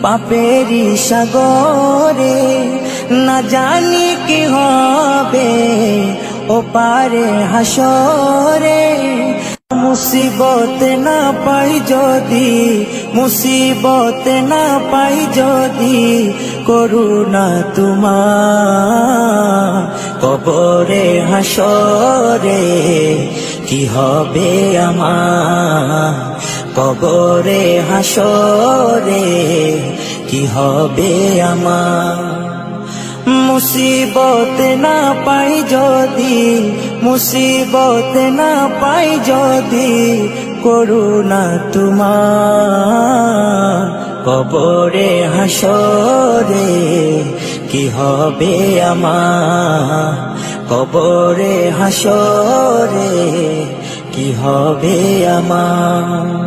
পাপেরি সাগরে, না জানি কি হবে ও পারে হাসরে। মুসিবত না পাই যদি, মুসিবত না পাই যদি, করুণা তোমার কবরে হাসরে কি হবে আমার, কবরে হাসরে কি হবে আমার। মুসিবত না পাই যদি, মুসিবত না পাই যদি, করুণা তোমার কবরে হাসরে কি হবে আমার, কবরে হাসরে কি হবে আমার।